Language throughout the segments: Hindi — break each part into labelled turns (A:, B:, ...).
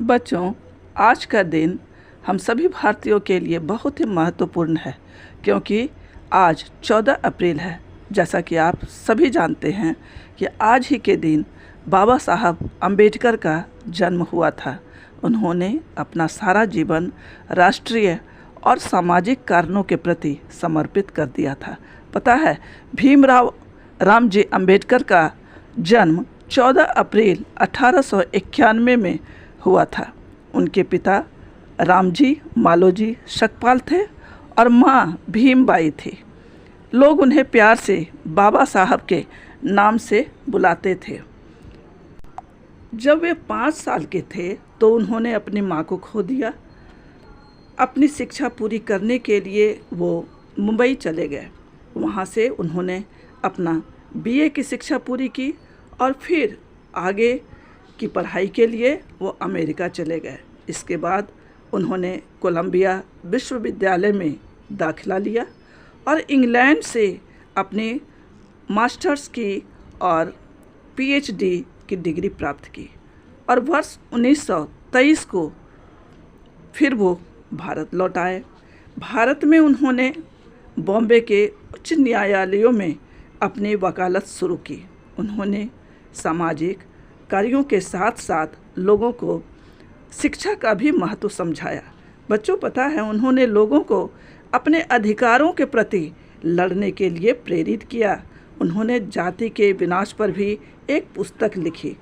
A: बच्चों, आज का दिन हम सभी भारतीयों के लिए बहुत ही महत्वपूर्ण है क्योंकि आज 14 अप्रैल है। जैसा कि आप सभी जानते हैं कि आज ही के दिन बाबा साहब अम्बेडकर का जन्म हुआ था। उन्होंने अपना सारा जीवन राष्ट्रीय और सामाजिक कारणों के प्रति समर्पित कर दिया था। पता है, भीमराव रामजी अम्बेडकर का जन्म 14 अप्रैल 1891 में हुआ था। उनके पिता रामजी मालोजी शकपाल थे और माँ भीमबाई थी। लोग उन्हें प्यार से बाबा साहब के नाम से बुलाते थे। जब वे 5 साल के थे तो उन्होंने अपनी माँ को खो दिया। अपनी शिक्षा पूरी करने के लिए वो मुंबई चले गए। वहाँ से उन्होंने अपना बीए की शिक्षा पूरी की और फिर आगे की पढ़ाई के लिए वो अमेरिका चले गए। इसके बाद उन्होंने कोलंबिया विश्वविद्यालय में दाखिला लिया और इंग्लैंड से अपने मास्टर्स की और पीएचडी की डिग्री प्राप्त की और वर्ष 1923 को फिर वो भारत लौट आए। भारत में उन्होंने बॉम्बे के उच्च न्यायालयों में अपनी वकालत शुरू की। उन्होंने सामाजिक कार्यों के साथ साथ लोगों को शिक्षा का भी महत्व समझाया। बच्चों, पता है, उन्होंने लोगों को अपने अधिकारों के प्रति लड़ने के लिए प्रेरित किया। उन्होंने जाति के विनाश पर भी एक पुस्तक लिखी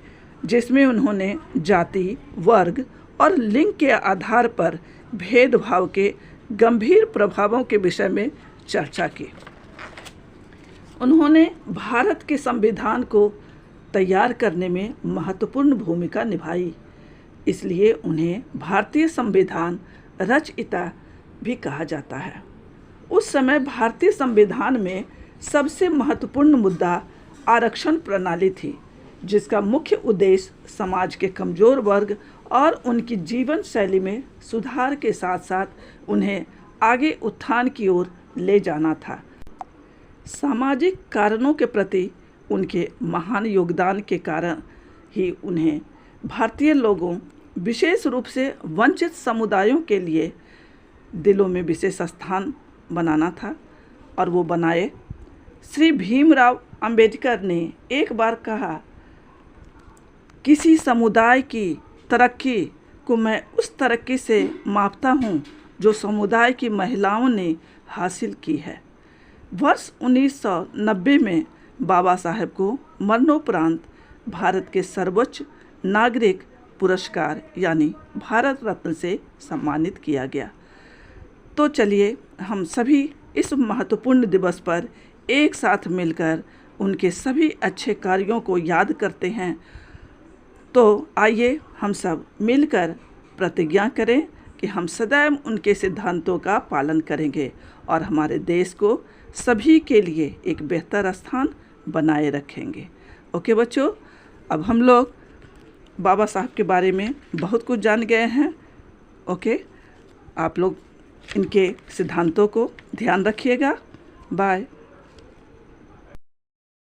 A: जिसमें उन्होंने जाति, वर्ग और लिंग के आधार पर भेदभाव के गंभीर प्रभावों के विषय में चर्चा की। उन्होंने भारत के संविधान को तैयार करने में महत्वपूर्ण भूमिका निभाई। इसलिए उन्हें भारतीय संविधान रचयिता भी कहा जाता है। उस समय भारतीय संविधान में सबसे महत्वपूर्ण मुद्दा आरक्षण प्रणाली थी, जिसका मुख्य उद्देश्य समाज के कमज़ोर वर्ग और उनकी जीवन शैली में सुधार के साथ साथ उन्हें आगे उत्थान की ओर ले जाना था। सामाजिक कारणों के प्रति उनके महान योगदान के कारण ही उन्हें भारतीय लोगों, विशेष रूप से वंचित समुदायों के लिए दिलों में विशेष स्थान बनाना था और वो बनाए। श्री भीमराव अंबेडकर ने एक बार कहा, किसी समुदाय की तरक्की को मैं उस तरक्की से मापता हूँ जो समुदाय की महिलाओं ने हासिल की है। वर्ष 1990 में बाबा साहब को मरणोपरांत भारत के सर्वोच्च नागरिक पुरस्कार यानी भारत रत्न से सम्मानित किया गया। तो चलिए हम सभी इस महत्वपूर्ण दिवस पर एक साथ मिलकर उनके सभी अच्छे कार्यों को याद करते हैं। तो आइए हम सब मिलकर प्रतिज्ञा करें कि हम सदैव उनके सिद्धांतों का पालन करेंगे और हमारे देश को सभी के लिए एक बेहतर स्थान बनाए रखेंगे। ओके बच्चों, अब हम लोग बाबा साहब के बारे में बहुत कुछ जान गए हैं। ओके, आप लोग इनके सिद्धांतों को ध्यान रखिएगा। बाय।